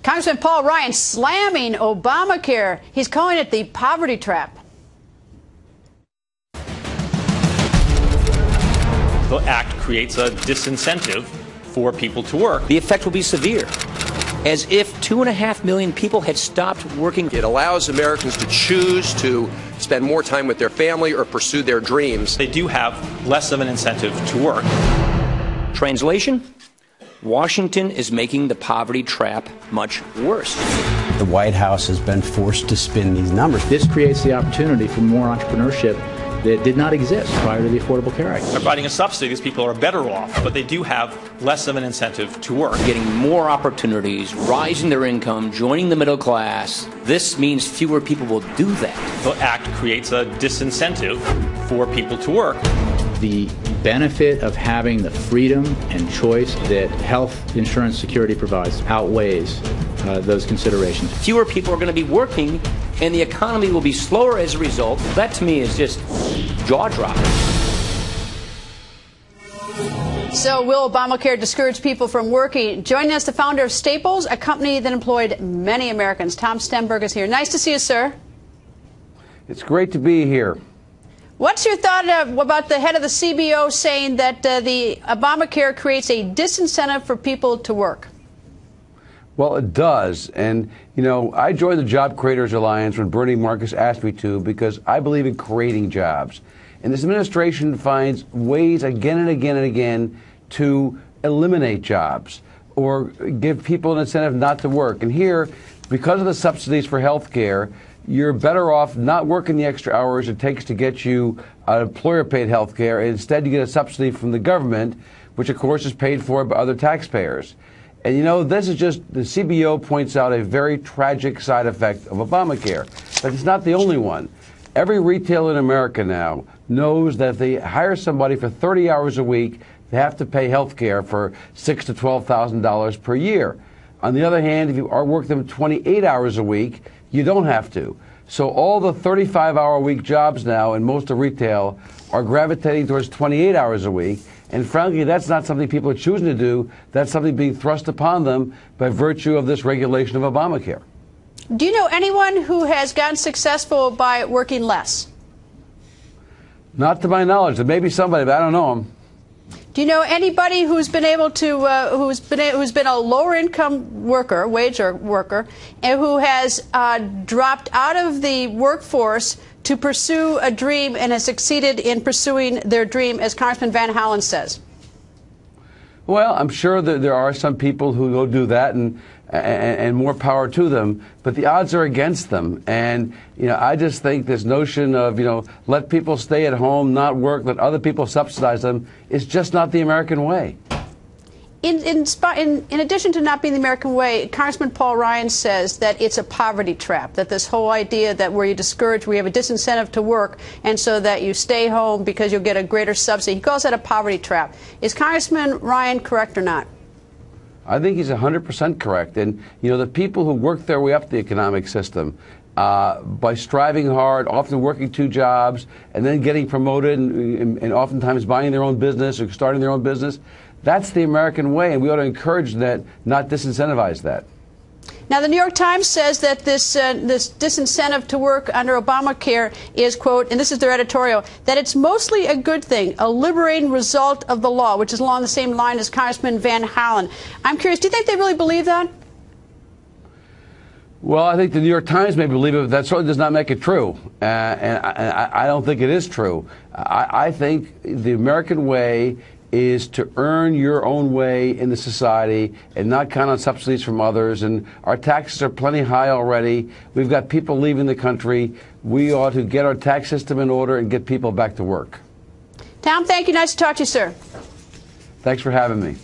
Congressman Paul Ryan slamming Obamacare. He's calling it the poverty trap. The act creates a disincentive for people to work. The effect will be severe, as if 2.5 million people had stopped working. It allows Americans to choose to spend more time with their family or pursue their dreams. They do have less of an incentive to work. Translation: Washington is making the poverty trap much worse. The White House has been forced to spin these numbers. This creates the opportunity for more entrepreneurship that did not exist prior to the Affordable Care Act. By providing a subsidy, these people are better off, but they do have less of an incentive to work. Getting more opportunities, rising their income, joining the middle class. This means fewer people will do that. The act creates a disincentive for people to work. The benefit of having the freedom and choice that health insurance security provides outweighs those considerations. Fewer people are going to be working, and the economy will be slower as a result. That, to me, is just jaw-dropping. So will Obamacare discourage people from working? Joining us, the founder of Staples, a company that employed many Americans. Tom Stemberg is here. Nice to see you, sir. It's great to be here. What's your thought about the head of the CBO saying that the Obamacare creates a disincentive for people to work? Well, it does. And, you know, I joined the Job Creators Alliance when Bernie Marcus asked me to because I believe in creating jobs. And this administration finds ways again and again and again to eliminate jobs or give people an incentive not to work. And here, because of the subsidies for health care, you're better off not working the extra hours it takes to get you employer-paid health care. Instead, you get a subsidy from the government, which, of course, is paid for by other taxpayers. And, you know, this is just, the CBO points out a very tragic side effect of Obamacare. But it's not the only one. Every retailer in America now knows that if they hire somebody for 30 hours a week, they have to pay health care for $6,000 to $12,000 per year. On the other hand, if you work them 28 hours a week, you don't have to. So all the 35-hour-a-week jobs now in most of retail are gravitating towards 28 hours a week. And frankly, that's not something people are choosing to do. That's something being thrust upon them by virtue of this regulation of Obamacare. Do you know anyone who has gotten successful by working less? Not to my knowledge. There may be somebody, but I don't know them. Do you know anybody who's been able to who's been a lower income worker, wage worker, and who has dropped out of the workforce to pursue a dream and has succeeded in pursuing their dream, as Congressman Van Hollen says? Well, I'm sure that there are some people who go do that, and more power to them, but the odds are against them. And, you know, I just think this notion of, you know, let people stay at home, not work, let other people subsidize them, is just not the American way. In addition to not being the American way, Congressman Paul Ryan says that it's a poverty trap, that this whole idea that where you discourage, where you have a disincentive to work, and so that you stay home because you'll get a greater subsidy. He calls that a poverty trap. Is Congressman Ryan correct or not? I think he's 100% correct. And, you know, the people who work their way up the economic system by striving hard, often working 2 jobs, and then getting promoted and oftentimes buying their own business or starting their own business, that's the American way, and we ought to encourage that, not disincentivize that. Now, the New York Times says that this disincentive to work under Obamacare is, quote, and this is their editorial, that it's mostly a good thing, a liberating result of the law, which is along the same line as Congressman Van Hollen. I'm curious, do you think they really believe that? Well, I think the New York Times may believe it, but that certainly does not make it true. And I don't think it is true. I think the American way is to earn your own way in the society and not count on subsidies from others. And our taxes are plenty high already. We've got people leaving the country. We ought to get our tax system in order and get people back to work. Tom, thank you. Nice to talk to you, sir. Thanks for having me.